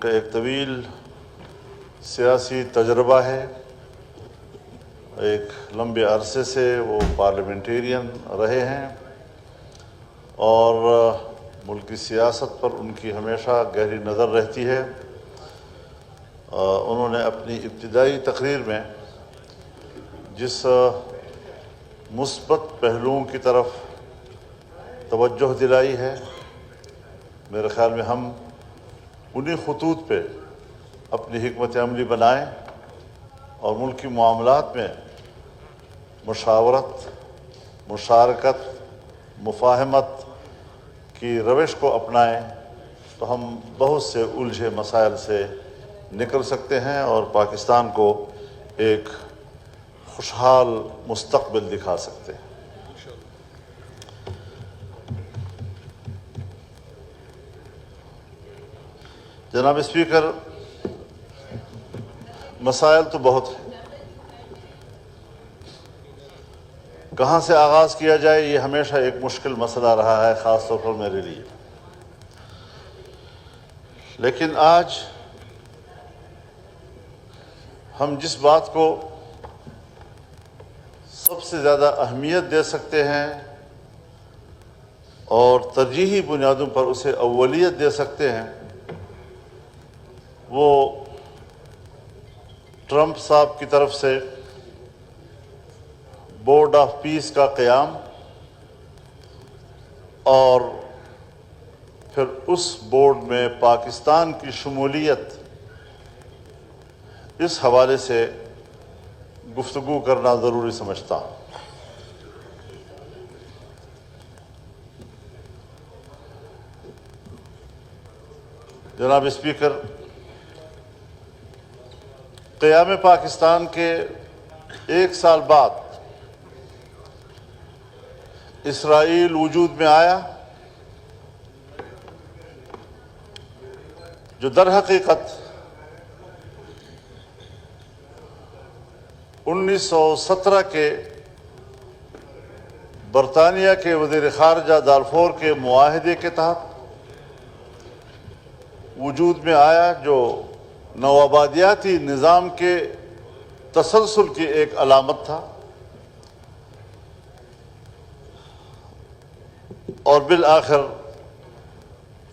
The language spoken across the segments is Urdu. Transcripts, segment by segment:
کا ایک طویل سیاسی تجربہ ہے. ایک لمبے عرصے سے وہ پارلیمنٹیرین رہے ہیں اور ملکی سیاست پر ان کی ہمیشہ گہری نظر رہتی ہے. انہوں نے اپنی ابتدائی تقریر میں جس مثبت پہلوؤں کی طرف توجہ دلائی ہے، میرے خیال میں ہم انہی خطوط پہ اپنی حکمت عملی بنائیں اور ملکی معاملات میں مشاورت، مشارکت، مفاہمت کی روش کو اپنائیں تو ہم بہت سے الجھے مسائل سے نکل سکتے ہیں اور پاکستان کو ایک خوشحال مستقبل دکھا سکتے ہیں. جناب اسپیکر، مسائل تو بہت ہیں. کہاں سے آغاز کیا جائے یہ ہمیشہ ایک مشکل مسئلہ رہا ہے، خاص طور پر میرے لیے. لیکن آج ہم جس بات کو سب سے زیادہ اہمیت دے سکتے ہیں اور ترجیحی بنیادوں پر اسے اولیت دے سکتے ہیں، وہ ٹرمپ صاحب کی طرف سے بورڈ آف پیس کا قیام اور پھر اس بورڈ میں پاکستان کی شمولیت، اس حوالے سے گفتگو کرنا ضروری سمجھتا ہوں. جناب اسپیکر، قیام پاکستان کے 1 سال بعد اسرائیل وجود میں آیا، جو در حقیقت 1917 کے برطانیہ کے وزیر خارجہ دالفور کے معاہدے کے تحت وجود میں آیا، جو نوآبادیاتی نظام کے تسلسل کی ایک علامت تھا، اور بالآخر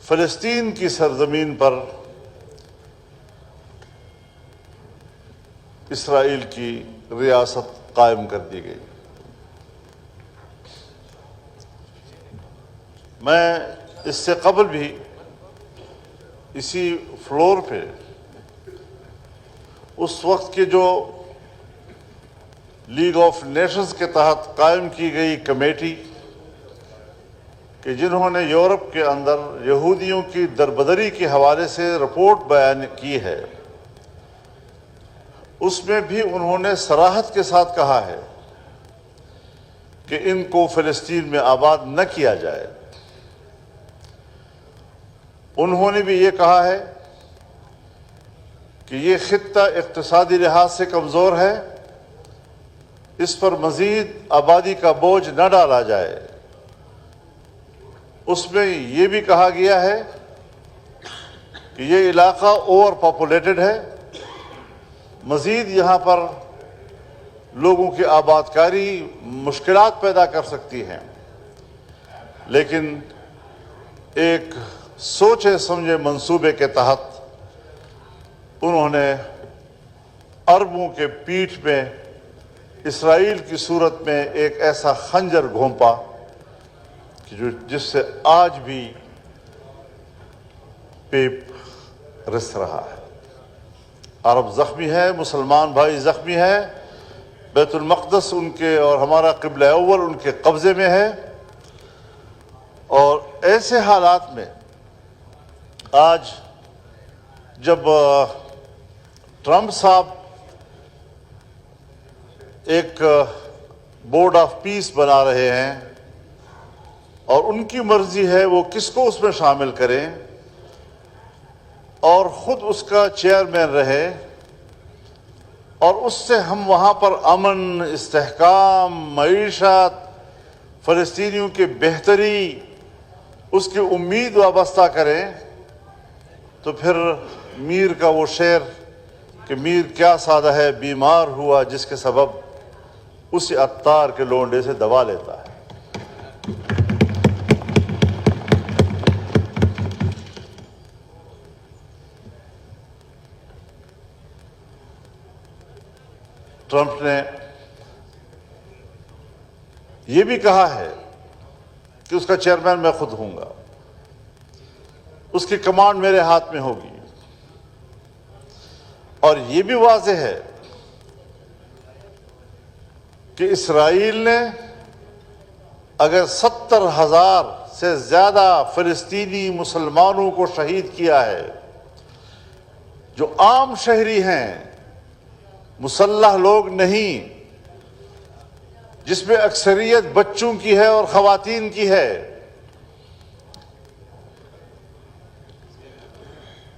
فلسطین کی سرزمین پر اسرائیل کی ریاست قائم کر دی گئی. میں اس سے قبل بھی اسی فلور پہ اس وقت کے جو لیگ آف نیشنز کے تحت قائم کی گئی کمیٹی کہ جنہوں نے یورپ کے اندر یہودیوں کی دربدری کے حوالے سے رپورٹ بیان کی ہے، اس میں بھی انہوں نے صراحت کے ساتھ کہا ہے کہ ان کو فلسطین میں آباد نہ کیا جائے. انہوں نے بھی یہ کہا ہے کہ یہ خطہ اقتصادی لحاظ سے کمزور ہے، اس پر مزید آبادی کا بوجھ نہ ڈالا جائے. اس میں یہ بھی کہا گیا ہے کہ یہ علاقہ اوور پاپولیٹڈ ہے، مزید یہاں پر لوگوں کی آباد کاری مشکلات پیدا کر سکتی ہیں. لیکن ایک سوچے سمجھے منصوبے کے تحت انہوں نے عربوں کے پیٹھ میں اسرائیل کی صورت میں ایک ایسا خنجر گھونپا کہ جس سے آج بھی پیپ رس رہا ہے. عرب زخمی ہے، مسلمان بھائی زخمی ہے، بیت المقدس ان کے اور ہمارا قبلہ اول ان کے قبضے میں ہے. اور ایسے حالات میں آج جب ٹرمپ صاحب ایک بورڈ آف پیس بنا رہے ہیں اور ان کی مرضی ہے وہ کس کو اس میں شامل کریں اور خود اس کا چیئرمین رہے، اور اس سے ہم وہاں پر امن، استحکام، معیشت، فلسطینیوں کی بہتری، اس کی امید وابستہ کریں، تو پھر میر کا وہ شعر کہ میر کیا سادہ ہے بیمار ہوا جس کے سبب اسی عطار کے لونڈے سے دوا لیتا ہے۔ ٹرمپ نے یہ بھی کہا ہے کہ اس کا چیئرمین میں خود ہوں گا، اس کی کمانڈ میرے ہاتھ میں ہوگی، اور یہ بھی واضح ہے کہ اسرائیل نے اگر 70,000 سے زیادہ فلسطینی مسلمانوں کو شہید کیا ہے جو عام شہری ہیں، مسلح لوگ نہیں، جس میں اکثریت بچوں کی ہے اور خواتین کی ہے،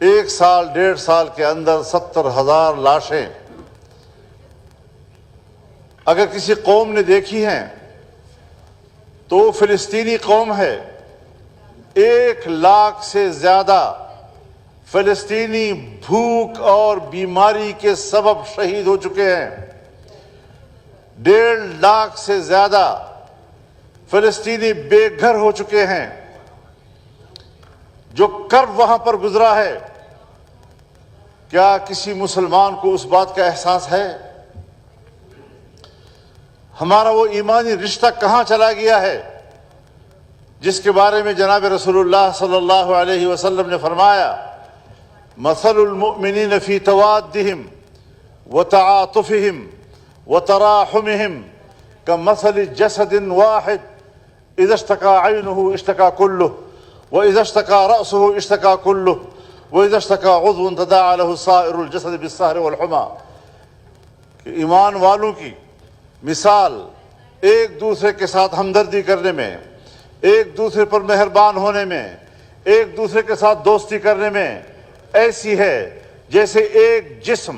1 سال 1.5 سال کے اندر 70,000 لاشیں اگر کسی قوم نے دیکھی ہیں تو وہ فلسطینی قوم ہے۔ 1 لاکھ سے زیادہ فلسطینی بھوک اور بیماری کے سبب شہید ہو چکے ہیں۔ 1.5 لاکھ سے زیادہ فلسطینی بے گھر ہو چکے ہیں۔ جو کرب وہاں پر گزرا ہے، کیا کسی مسلمان کو اس بات کا احساس ہے؟ ہمارا وہ ایمانی رشتہ کہاں چلا گیا ہے جس کے بارے میں جناب رسول اللہ صلی اللہ علیہ وسلم نے فرمایا مثل المؤمنین فی توادہم وتعاطفہم وتراحمہم کمثل جسد واحد اذا اشتکا عینہ اشتکا کلہ وإذا اشتكى رأسه اشتكى كله وإذا اشتكى عضو تداعى له سائر الجسد بالسهر والحمى۔ کہ ایمان والوں کی مثال ایک دوسرے کے ساتھ ہمدردی کرنے میں، ایک دوسرے پر مہربان ہونے میں، ایک دوسرے کے ساتھ دوستی کرنے میں ایسی ہے جیسے ایک جسم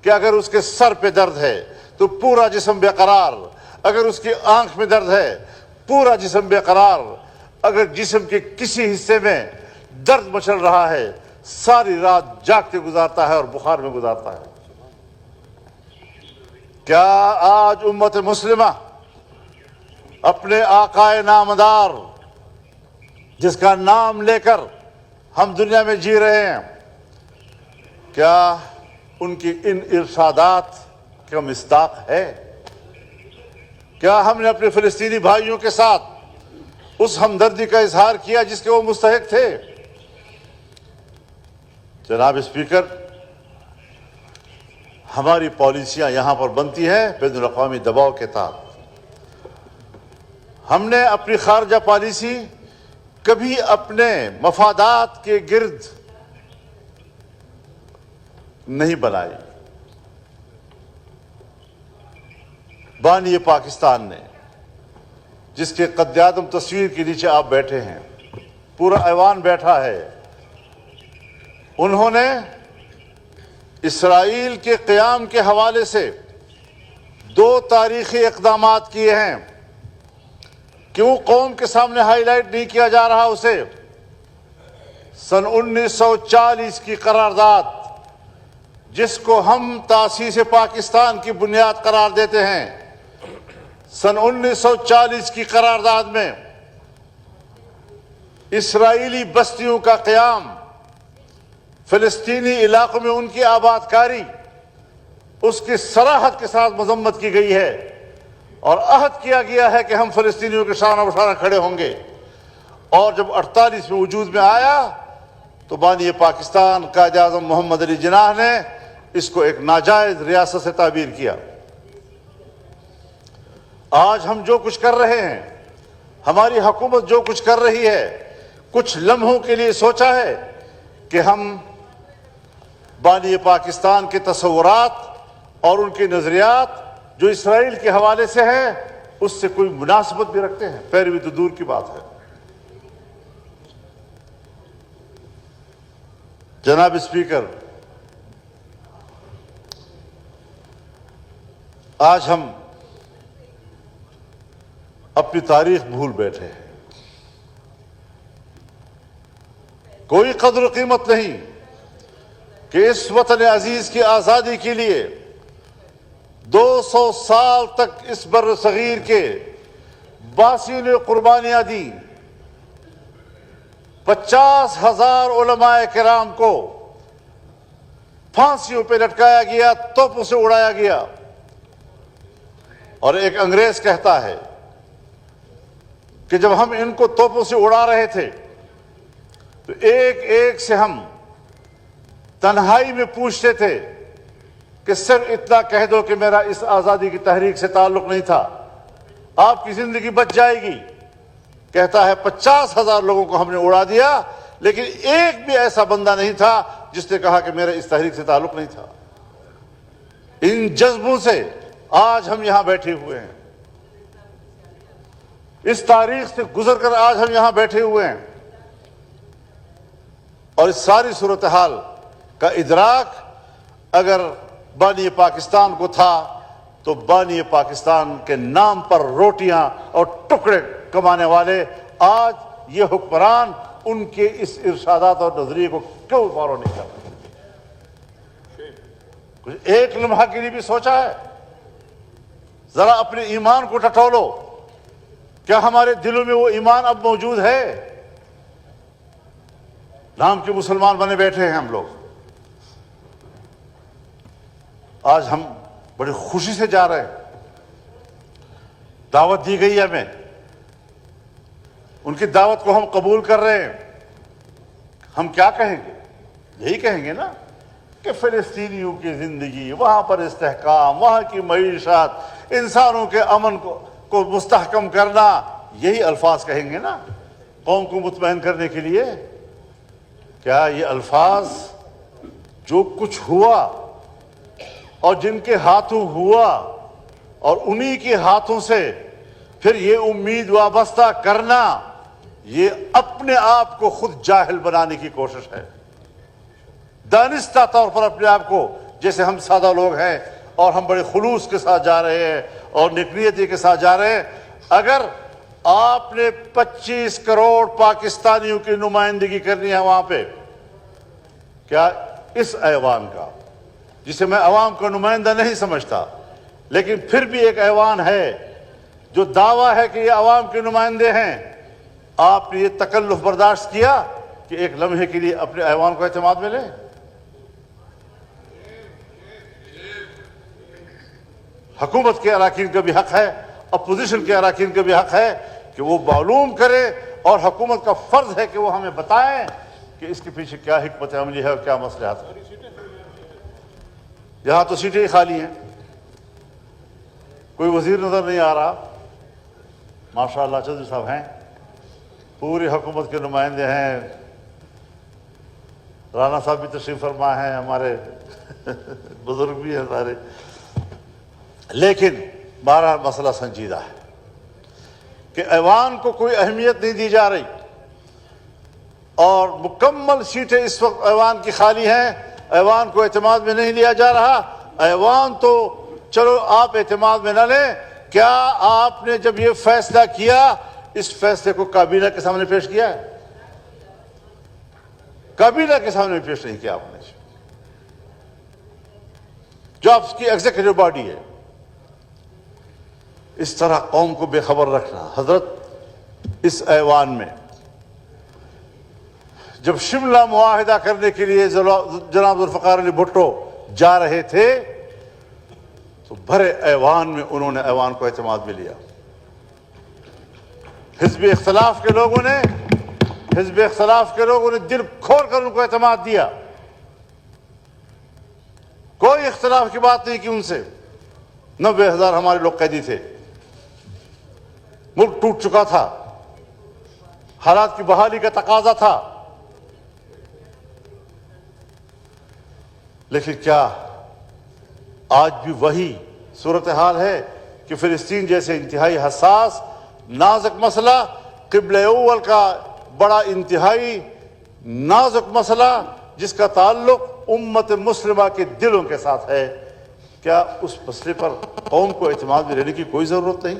کہ اگر اس کے سر پہ درد ہے تو پورا جسم بے قرار، اگر اس کی آنکھ میں درد ہے پورا جسم بے قرار، اگر جسم کے کسی حصے میں درد مچل رہا ہے ساری رات جاگ کے گزارتا ہے اور بخار میں گزارتا ہے۔ کیا آج امت مسلمہ اپنے آقا نامدار جس کا نام لے کر ہم دنیا میں جی رہے ہیں، کیا ان کی ان ارشادات کا مصداق ہے؟ کیا ہم نے اپنے فلسطینی بھائیوں کے ساتھ اس ہمدردی کا اظہار کیا جس کے وہ مستحق تھے؟ جناب اسپیکر، ہماری پالیسیاں یہاں پر بنتی ہیں بین الاقوامی دباؤ کے تحت۔ ہم نے اپنی خارجہ پالیسی کبھی اپنے مفادات کے گرد نہیں بنائی۔ بانی پاکستان نے، جس کے قد اعظم تصویر کے نیچے آپ بیٹھے ہیں، پورا ایوان بیٹھا ہے، انہوں نے اسرائیل کے قیام کے حوالے سے 2 تاریخی اقدامات کیے ہیں۔ کیوں قوم کے سامنے ہائی لائٹ نہیں کیا جا رہا اسے؟ سن 1940 کی قرارداد، جس کو ہم تاسیس پاکستان کی بنیاد قرار دیتے ہیں، سن 1940 کی قرارداد میں اسرائیلی بستیوں کا قیام، فلسطینی علاقوں میں ان کی آباد کاری، اس کی صراحت کے ساتھ مذمت کی گئی ہے، اور عہد کیا گیا ہے کہ ہم فلسطینیوں کے شانہ بشانہ کھڑے ہوں گے۔ اور جب 48 میں وجود میں آیا تو بانی پاکستان قائد اعظم محمد علی جناح نے اس کو ایک ناجائز ریاست سے تعبیر کیا۔ آج ہم جو کچھ کر رہے ہیں، ہماری حکومت جو کچھ کر رہی ہے، کچھ لمحوں کے لیے سوچا ہے کہ ہم بانی پاکستان کے تصورات اور ان کے نظریات جو اسرائیل کے حوالے سے ہیں اس سے کوئی مناسبت بھی رکھتے ہیں؟ پیروی تو دور کی بات ہے۔ جناب اسپیکر، آج ہم اپنی تاریخ بھول بیٹھے ہیں، کوئی قدر و قیمت نہیں۔ کہ اس وطن عزیز کی آزادی کے لیے 200 سال تک اس بر صغیر کے باسیوں نے قربانیاں دی. 50,000 علماء کرام کو پھانسیوں پہ لٹکایا گیا, توپوں سے اڑایا گیا. اور ایک انگریز کہتا ہے کہ جب ہم ان کو توپوں سے اڑا رہے تھے تو ایک ایک سے ہم تنہائی میں پوچھتے تھے کہ صرف اتنا کہہ دو کہ میرا اس آزادی کی تحریک سے تعلق نہیں تھا, آپ کی زندگی بچ جائے گی. کہتا ہے 50,000 لوگوں کو ہم نے اڑا دیا, لیکن ایک بھی ایسا بندہ نہیں تھا جس نے کہا کہ میرا اس تحریک سے تعلق نہیں تھا. ان جذبوں سے آج ہم یہاں بیٹھے ہوئے ہیں, اس تاریخ سے گزر کر آج ہم یہاں بیٹھے ہوئے ہیں, اور اس ساری صورتحال کا ادراک اگر بانی پاکستان کو تھا تو بانی پاکستان کے نام پر روٹیاں اور ٹکڑے کمانے والے آج یہ حکمران ان کے اس ارشادات اور نظریے کو کیوں فالو نہیں کر رہے؟ کچھ ایک لمحہ کے لیے بھی سوچا ہے؟ ذرا اپنے ایمان کو ٹٹولو. کیا ہمارے دلوں میں وہ ایمان اب موجود ہے؟ نام کے مسلمان بنے بیٹھے ہیں ہم لوگ. آج ہم بڑی خوشی سے جا رہے ہیں, دعوت دی گئی ہے ہمیں, ان کی دعوت کو ہم قبول کر رہے ہیں. ہم کیا کہیں گے؟ یہی کہیں گے نا کہ فلسطینیوں کی زندگی, وہاں پر استحکام, وہاں کی معیشت, انسانوں کے امن کو مستحکم کرنا, یہی الفاظ کہیں گے نا قوم کو مطمئن کرنے کے لیے. کیا یہ الفاظ جو کچھ ہوا اور جن کے ہاتھوں ہوا اور انہی کے ہاتھوں سے پھر یہ امید وابستہ کرنا, یہ اپنے آپ کو خود جاہل بنانے کی کوشش ہے. دانستہ طور پر اپنے آپ کو, جیسے ہم سادہ لوگ ہیں اور ہم بڑے خلوص کے ساتھ جا رہے ہیں اور نیکنیتی کے ساتھ جا رہے ہیں. اگر آپ نے 25 کروڑ پاکستانیوں کی نمائندگی کرنی ہے وہاں پہ, کیا اس ایوان کا, جسے میں عوام کا نمائندہ نہیں سمجھتا لیکن پھر بھی ایک ایوان ہے جو دعویٰ ہے کہ یہ عوام کے نمائندے ہیں, آپ نے یہ تکلف برداشت کیا کہ ایک لمحے کے لیے اپنے ایوان کو اعتماد میں لیں؟ حکومت کے اراکین کا بھی حق ہے, اپوزیشن کے اراکین کا بھی حق ہے کہ وہ معلوم کرے, اور حکومت کا فرض ہے کہ وہ ہمیں بتائیں کہ اس کے پیچھے کیا حکمت عملی ہے اور کیا مصلحت ہے. یہاں تو سیٹیں خالی ہیں, کوئی وزیر نظر نہیں آ رہا. ماشاءاللہ چودھری صاحب ہیں, پوری حکومت کے نمائندے ہیں, رانا صاحب بھی تشریف فرما ہیں, ہمارے بزرگ بھی ہیں سارے. لیکن بہرحال مسئلہ سنجیدہ ہے کہ ایوان کو کوئی اہمیت نہیں دی جا رہی, اور مکمل سیٹیں اس وقت ایوان کی خالی ہیں. ایوان کو اعتماد میں نہیں لیا جا رہا. ایوان تو چلو آپ اعتماد میں نہ لیں, کیا آپ نے جب یہ فیصلہ کیا اس فیصلے کو کابینہ کے سامنے پیش کیا ہے؟ کابینہ کے سامنے پیش نہیں کیا آپ نے, جو آپ کی ایگزیکٹو باڈی ہے. اس طرح قوم کو بے خبر رکھنا. حضرت اس ایوان میں جب شملہ معاہدہ کرنے کے لیے جناب ذوالفقار علی بھٹو جا رہے تھے تو بھرے ایوان میں انہوں نے ایوان کو اعتماد میں لیا. حزب اختلاف کے لوگوں نے دل کھول کر ان کو اعتماد دیا. کوئی اختلاف کی بات نہیں کی ان سے. 90,000 ہمارے لوگ قیدی تھے, ملک ٹوٹ چکا تھا, حالات کی بحالی کا تقاضا تھا. لیکن کیا آج بھی وہی صورتحال ہے کہ فلسطین جیسے انتہائی حساس نازک مسئلہ, قبلہ اول کا بڑا انتہائی نازک مسئلہ جس کا تعلق امت مسلمہ کے دلوں کے ساتھ ہے, کیا اس مسئلے پر قوم کو اعتماد میں لینے کی کوئی ضرورت نہیں؟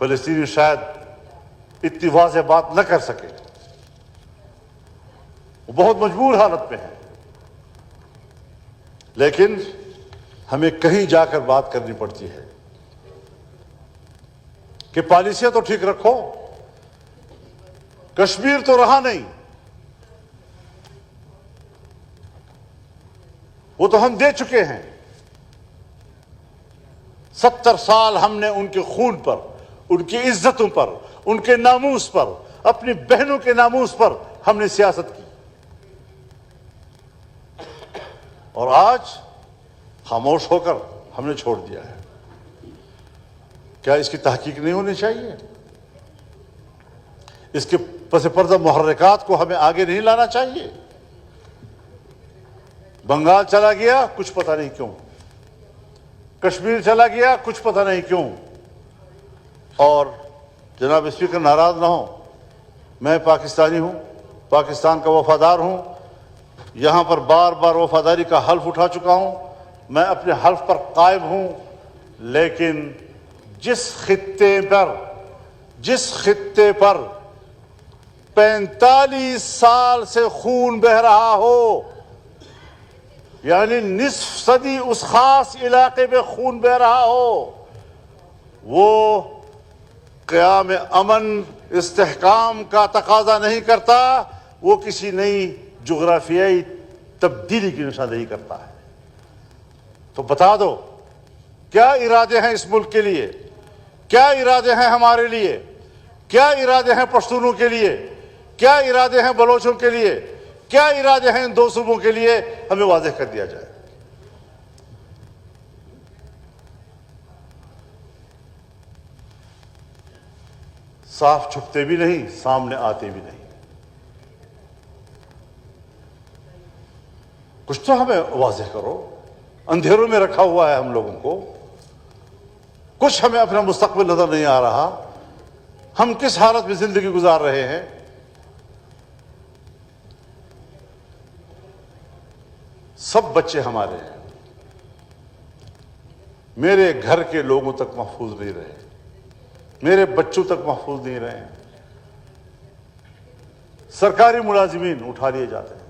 فلسطینی شاید اتنی واضح بات نہ کر سکے، وہ بہت مجبور حالت میں ہے، لیکن ہمیں کہیں جا کر بات کرنی پڑتی ہے کہ پالیسیاں تو ٹھیک رکھو، کشمیر تو رہا نہیں، وہ تو ہم دے چکے ہیں۔ 70 سال ہم نے ان کے خون پر، ان کی عزتوں پر، ان کے ناموس پر، اپنی بہنوں کے ناموس پر ہم نے سیاست کی، اور آج خاموش ہو کر ہم نے چھوڑ دیا ہے۔ کیا اس کی تحقیق نہیں ہونی چاہیے؟ اس کے پس پردہ محرکات کو ہمیں آگے نہیں لانا چاہیے؟ بنگال چلا گیا کچھ پتہ نہیں کیوں، کشمیر چلا گیا کچھ پتہ نہیں کیوں، اور جناب اسپیکر ناراض نہ ہوں، میں پاکستانی ہوں، پاکستان کا وفادار ہوں، یہاں پر بار بار وفاداری کا حلف اٹھا چکا ہوں، میں اپنے حلف پر قائم ہوں، لیکن جس خطے پر 45 سال سے خون بہہ رہا ہو، یعنی نصف صدی اس خاص علاقے میں خون بہہ رہا ہو، وہ قیام امن استحکام کا تقاضا نہیں کرتا، وہ کسی نئی جغرافیائی تبدیلی کی نشاندہی کرتا ہے۔ تو بتا دو کیا ارادے ہیں اس ملک کے لیے، کیا ارادے ہیں ہمارے لیے، کیا ارادے ہیں پشتونوں کے لیے، کیا ارادے ہیں بلوچوں کے لیے، کیا ارادے ہیں ان دو صوبوں کے لیے، ہمیں واضح کر دیا جائے۔ صاف چھپتے بھی نہیں، سامنے آتے بھی نہیں۔ کچھ تو ہمیں واضح کرو، اندھیروں میں رکھا ہوا ہے ہم لوگوں کو، کچھ ہمیں اپنا مستقبل نظر نہیں آ رہا، ہم کس حالت میں زندگی گزار رہے ہیں۔ سب بچے ہمارے ہیں، میرے گھر کے لوگوں تک محفوظ نہیں رہے، میرے بچوں تک محفوظ نہیں رہے، سرکاری ملازمین اٹھا لیے جاتے ہیں،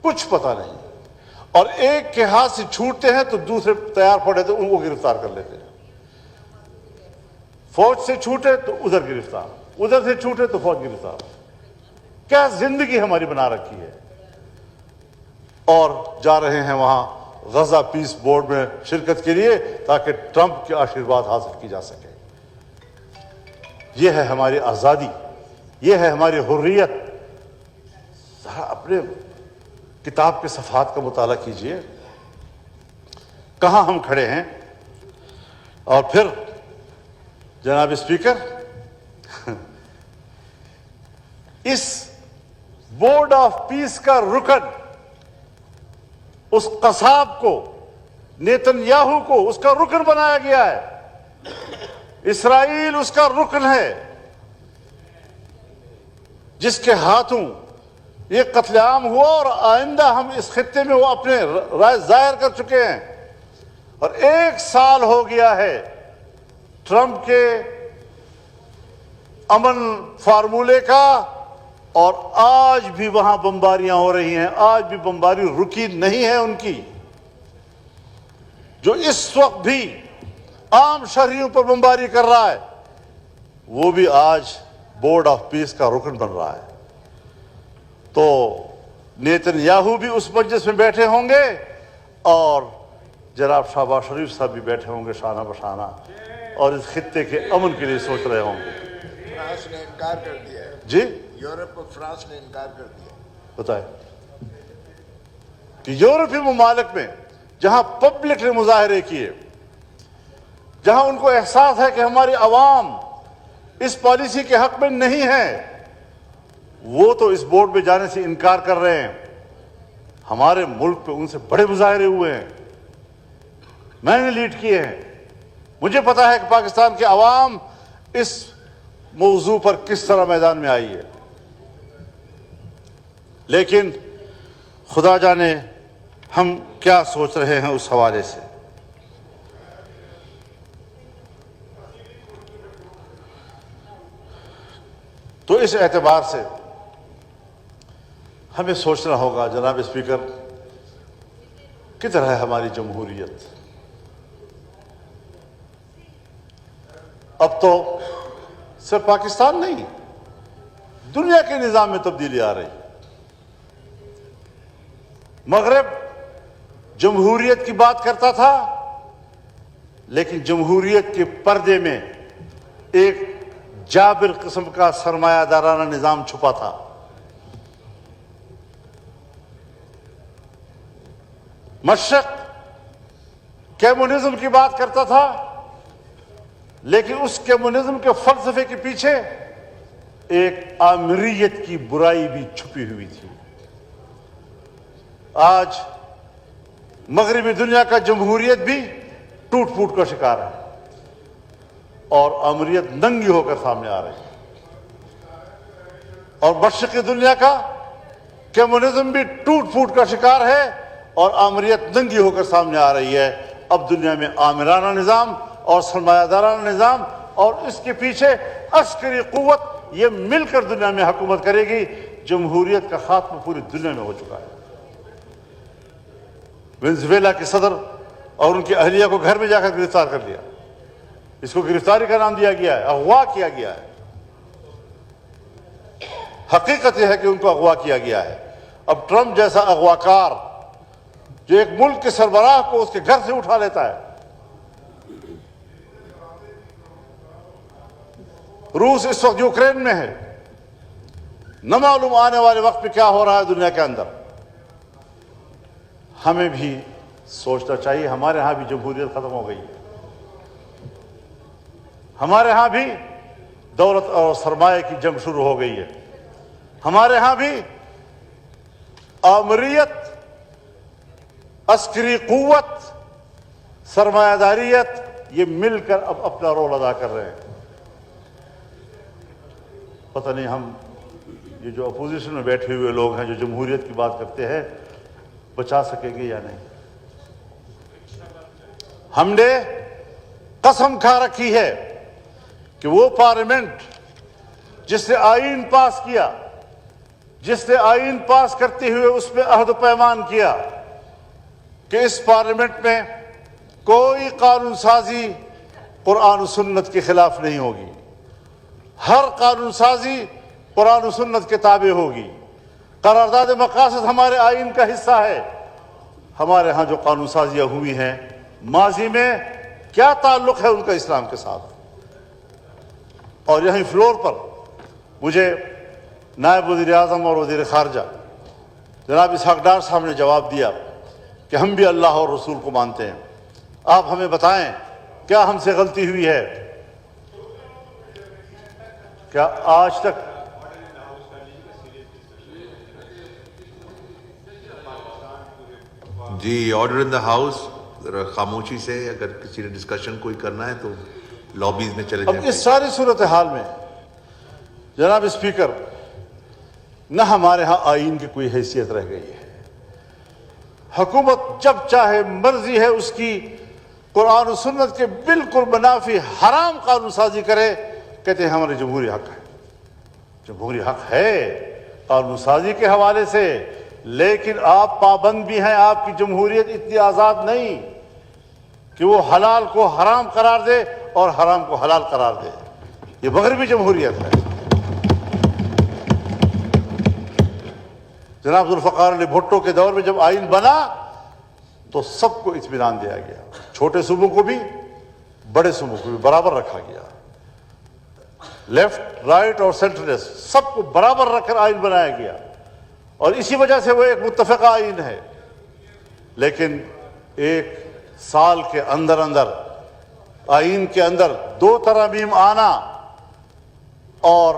کچھ پتہ نہیں، اور ایک کے ہاتھ سے چھوٹتے ہیں تو دوسرے تیار پڑے تو ان کو گرفتار کر لیتے ہیں، فوج سے چھوٹے تو ادھر گرفتار، ادھر سے چھوٹے تو فوج گرفتار۔ کیا زندگی ہماری بنا رکھی ہے، اور جا رہے ہیں وہاں غزہ پیس بورڈ میں شرکت کے لیے تاکہ ٹرمپ کے آشیرواد حاصل کی جا سکے۔ یہ ہے ہماری آزادی، یہ ہے ہماری حریت۔ ذرا اپنے کتاب کے صفحات کا مطالعہ کیجئے، کہاں ہم کھڑے ہیں۔ اور پھر جناب اسپیکر، اس بورڈ آف پیس کا رکن، اس قصاب کو، نیتن یاہو کو اس کا رکن بنایا گیا ہے، اسرائیل اس کا رکن ہے، جس کے ہاتھوں یہ قتل عام ہوا، اور آئندہ ہم اس خطے میں وہ اپنے رائے ظاہر کر چکے ہیں۔ اور 1 سال ہو گیا ہے ٹرمپ کے امن فارمولے کا، اور آج بھی وہاں بمباریاں ہو رہی ہیں، آج بھی بمباری رکی نہیں ہے ان کی۔ جو اس وقت بھی عام شہریوں پر بمباری کر رہا ہے، وہ بھی آج بورڈ آف پیس کا رکن بن رہا ہے۔ تو نیتن یاہو بھی اس مجلس میں بیٹھے ہوں گے، اور جناب شہباز شریف صاحب بھی بیٹھے ہوں گے شانہ بشانہ، اور اس خطے کے امن کے لیے سوچ رہے ہوں گے۔ فرانس نے انکار کر دیا ہے، جی یورپ کو فرانس نے انکار کر دیا۔ بتائیں کہ یورپی ممالک میں جہاں پبلک نے مظاہرے کیے، جہاں ان کو احساس ہے کہ ہماری عوام اس پالیسی کے حق میں نہیں ہے، وہ تو اس بورڈ میں جانے سے انکار کر رہے ہیں۔ ہمارے ملک پہ ان سے بڑے مظاہرے ہوئے ہیں، میں نے لیڈ کیے ہیں، مجھے پتا ہے کہ پاکستان کے عوام اس موضوع پر کس طرح میدان میں آئی ہے۔ لیکن خدا جانے ہم کیا سوچ رہے ہیں اس حوالے سے۔ تو اس اعتبار سے ہمیں سوچنا ہوگا جناب اسپیکر کدھر ہے ہماری جمہوریت. اب تو صرف پاکستان نہیں دنیا کے نظام میں تبدیلی آ رہی. مغرب جمہوریت کی بات کرتا تھا لیکن جمہوریت کے پردے میں ایک جابر قسم کا سرمایہ دارانہ نظام چھپا تھا. مشرق کمیونزم کی بات کرتا تھا لیکن اس کمیونزم کے فلسفے کے پیچھے ایک آمریت کی برائی بھی چھپی ہوئی تھی. آج مغربی دنیا کا جمہوریت بھی ٹوٹ پھوٹ کا شکار ہے اور آمریت ننگی ہو کر سامنے آ رہی ہے. اور مشرقی دنیا کا کمیونزم بھی ٹوٹ پھوٹ کا شکار ہے اور آمریت ننگی ہو کر سامنے آ رہی ہے. اب دنیا میں آمرانہ نظام اور سرمایہ دارانہ نظام اور اس کے پیچھے عسکری قوت یہ مل کر دنیا میں حکومت کرے گی. جمہوریت کا خاتمہ پوری دنیا میں ہو چکا ہے. وینزویلا کے صدر اور ان کی اہلیہ کو گھر میں جا کر گرفتار کر لیا. اس کو گرفتاری کا نام دیا گیا ہے, اغوا کیا گیا ہے. حقیقت یہ ہے کہ ان کو اغوا کیا گیا ہے. اب ٹرمپ جیسا اغواکار جو ایک ملک کے سربراہ کو اس کے گھر سے اٹھا لیتا ہے. روس اس وقت یوکرین میں ہے, نہ معلوم آنے والے وقت میں کیا ہو رہا ہے دنیا کے اندر. ہمیں بھی سوچنا چاہیے ہمارے ہاں بھی جمہوریت ختم ہو گئی ہے. ہمارے ہاں بھی دولت اور سرمایہ کی جنگ شروع ہو گئی ہے. ہمارے ہاں بھی آمریت, عسکری قوت, سرمایہ داریت یہ مل کر اب اپنا رول ادا کر رہے ہیں. پتہ نہیں ہم یہ جو اپوزیشن میں بیٹھے ہوئے لوگ ہیں جو جمہوریت کی بات کرتے ہیں بچا سکیں گے یا نہیں. ہم نے قسم کھا رکھی ہے کہ وہ پارلیمنٹ جس نے آئین پاس کیا, جس نے آئین پاس کرتے ہوئے اس میں عہد و پیمان کیا کہ اس پارلیمنٹ میں کوئی قانون سازی قرآن و سنت کے خلاف نہیں ہوگی, ہر قانون سازی قرآن و سنت کے تابع ہوگی. قرارداد مقاصد ہمارے آئین کا حصہ ہے. ہمارے ہاں جو قانون سازیاں ہوئی ہیں ماضی میں کیا تعلق ہے ان کا اسلام کے ساتھ. اور یہیں فلور پر مجھے نائب وزیر اعظم اور وزیر خارجہ جناب اسحاق ڈار صاحب نے جواب دیا کہ ہم بھی اللہ اور رسول کو مانتے ہیں. آپ ہمیں بتائیں کیا ہم سے غلطی ہوئی ہے؟ کیا آج تک جی آرڈر ان دا ہاؤس, ذرا خاموشی سے اگر کسی نے ڈسکشن کوئی کرنا ہے تو لابیز میں چلے اب جائیں. اس ساری صورتحال میں جناب اسپیکر نہ ہمارے ہاں آئین کی کوئی حیثیت رہ گئی ہے. حکومت جب چاہے مرضی ہے اس کی قرآن و سنت کے بالکل منافی حرام قانون سازی کرے, کہتے ہیں ہمارے جمہوری حق ہے. جمہوری حق ہے قانون سازی کے حوالے سے, لیکن آپ پابند بھی ہیں. آپ کی جمہوریت اتنی آزاد نہیں کہ وہ حلال کو حرام قرار دے اور حرام کو حلال قرار دے. یہ مغربی جمہوریت ہے. جناب ذوالفقار علی بھٹو کے دور میں جب آئین بنا تو سب کو اطمینان دیا گیا, چھوٹے صوبوں کو بھی بڑے صوبوں کو بھی برابر رکھا گیا. لیفٹ, رائٹ اور سینٹرسٹ سب کو برابر رکھ کر آئین بنایا گیا اور اسی وجہ سے وہ ایک متفقہ آئین ہے. لیکن ایک سال کے اندر اندر آئین کے اندر 2 ترامیم آنا اور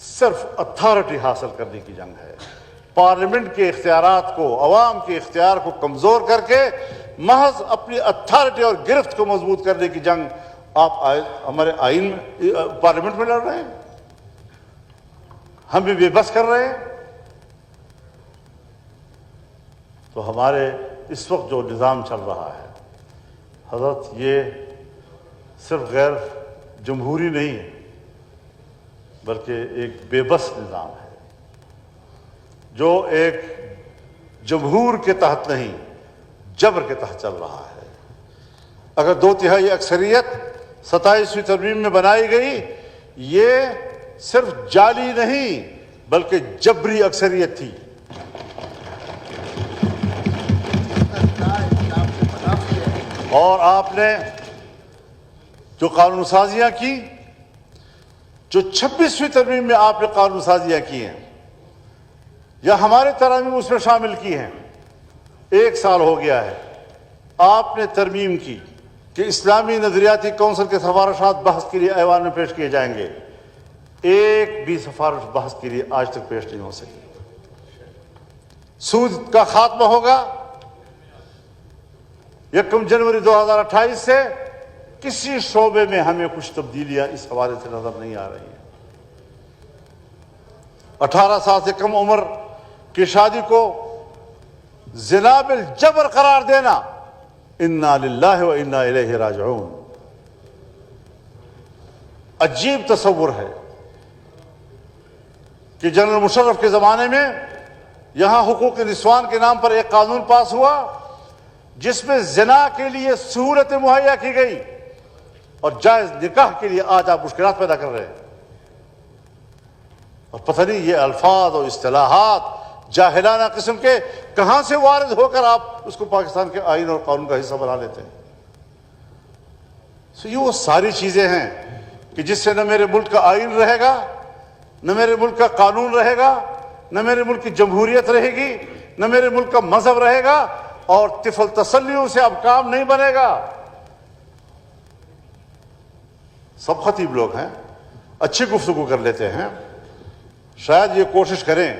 صرف اتھارٹی حاصل کرنے کی جنگ ہے. پارلیمنٹ کے اختیارات کو, عوام کے اختیار کو کمزور کر کے محض اپنی اتھارٹی اور گرفت کو مضبوط کرنے کی جنگ آپ ہمارے آئین میں پارلیمنٹ میں لڑ رہے ہیں. ہم بھی بے بس کر رہے ہیں. تو ہمارے اس وقت جو نظام چل رہا ہے حضرت, یہ صرف غیر جمہوری نہیں ہے, بلکہ ایک بے بس نظام ہے جو ایک جمہور کے تحت نہیں جبر کے تحت چل رہا ہے۔ اگر 2/3 اکثریت 27ویں ترمیم میں بنائی گئی، یہ صرف جعلی نہیں بلکہ جبری اکثریت تھی۔ اور آپ نے جو قانون سازیاں کی، جو 26ویں ترمیم میں آپ نے قانون سازیاں کی ہیں یا ہمارے ترامیم اس میں شامل کی ہیں، 1 سال ہو گیا ہے آپ نے ترمیم کی کہ اسلامی نظریاتی کونسل کے سفارشات بحث کے لیے ایوان میں پیش کیے جائیں گے، ایک بھی سفارش بحث کے لیے آج تک پیش نہیں ہو سکی۔ سود کا خاتمہ ہوگا 1 جنوری 2028 سے، کسی شعبے میں ہمیں کچھ تبدیلیاں اس حوالے سے نظر نہیں آ رہی ہیں۔ 18 سال سے کم عمر کی شادی کو زنا بالجبر قرار دینا، انا للہ و انا الیہ راجعون، عجیب تصور ہے کہ جنرل مشرف کے زمانے میں یہاں حقوق نسوان کے نام پر ایک قانون پاس ہوا جس میں زنا کے لیے سہولتیں مہیا کی گئی، اور جائز نکاح کے لیے آج آپ مشکلات پیدا کر رہے ہیں۔ اور پتہ نہیں یہ الفاظ اور اصطلاحات جاہلانہ قسم کے کہاں سے وارد ہو کر آپ اس کو پاکستان کے آئین اور قانون کا حصہ بنا لیتے ہیں۔ یہ وہ ساری چیزیں ہیں کہ جس سے نہ میرے ملک کا آئین رہے گا، نہ میرے ملک کا قانون رہے گا، نہ میرے ملک کی جمہوریت رہے گی، نہ میرے ملک کا مذہب رہے گا، اور طفل تسلیوں سے اب کام نہیں بنے گا۔ سب خطیب لوگ ہیں، اچھی گفتگو کر لیتے ہیں، شاید یہ کوشش کریں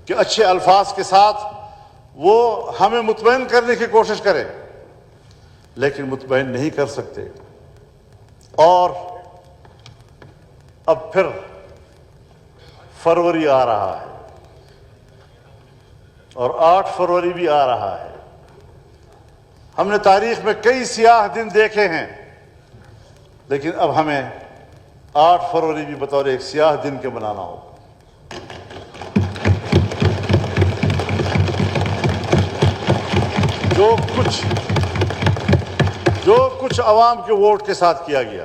کہ اچھے الفاظ کے ساتھ وہ ہمیں مطمئن کرنے کی کوشش کریں، لیکن مطمئن نہیں کر سکتے۔ اور اب پھر فروری آ رہا ہے اور 8 فروری بھی آ رہا ہے۔ ہم نے تاریخ میں کئی سیاہ دن دیکھے ہیں، لیکن اب ہمیں 8 فروری بھی بطور ایک سیاہ دن کے منانا ہوگا۔ جو کچھ عوام کے ووٹ کے ساتھ کیا گیا،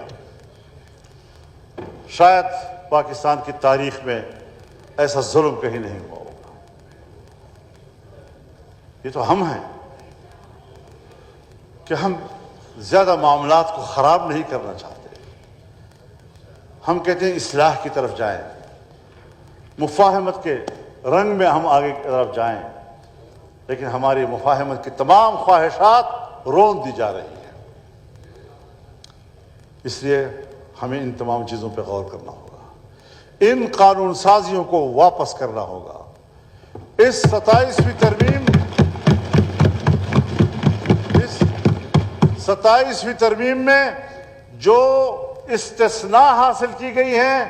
شاید پاکستان کی تاریخ میں ایسا ظلم کہیں نہیں ہوا ہوگا۔ یہ تو ہم ہیں کہ ہم زیادہ معاملات کو خراب نہیں کرنا چاہتے، ہم کہتے ہیں اصلاح کی طرف جائیں، مفاہمت کے رنگ میں ہم آگے کی طرف جائیں، لیکن ہماری مفاہمت کی تمام خواہشات رون دی جا رہی ہیں۔ اس لیے ہمیں ان تمام چیزوں پہ غور کرنا ہوگا، ان قانون سازیوں کو واپس کرنا ہوگا۔ اس 27ویں ترمیم میں جو استثناء حاصل کی گئی ہیں،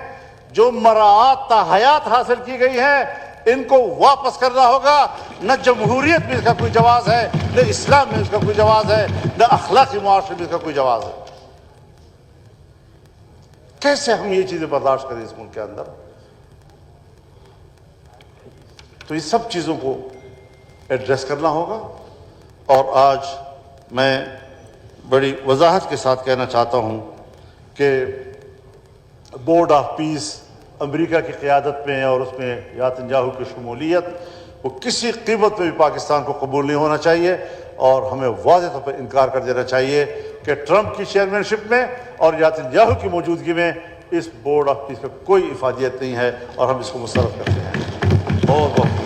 جو مراعات تا حیات حاصل کی گئی ہیں، ان کو واپس کرنا ہوگا۔ نہ جمہوریت میں اس کا کوئی جواز ہے، نہ اسلام میں اس کا کوئی جواز ہے، نہ اخلاقی معاشرے میں اس کا کوئی جواز ہے۔ کیسے ہم یہ چیزیں برداشت کریں اس ملک کے اندر؟ تو یہ سب چیزوں کو ایڈریس کرنا ہوگا۔ اور آج میں بڑی وضاحت کے ساتھ کہنا چاہتا ہوں کہ بورڈ آف پیس امریکہ کی قیادت میں اور اس میں نیتنیاہو کی شمولیت، وہ کسی قیمت پہ بھی پاکستان کو قبول نہیں ہونا چاہیے، اور ہمیں واضح طور پر انکار کر دینا چاہیے کہ ٹرمپ کی چیئرمین شپ میں اور نیتنیاہو کی موجودگی میں اس بورڈ آف پیس کا کوئی افادیت نہیں ہے، اور ہم اس کو مسترد کرتے ہیں۔ بہت بہت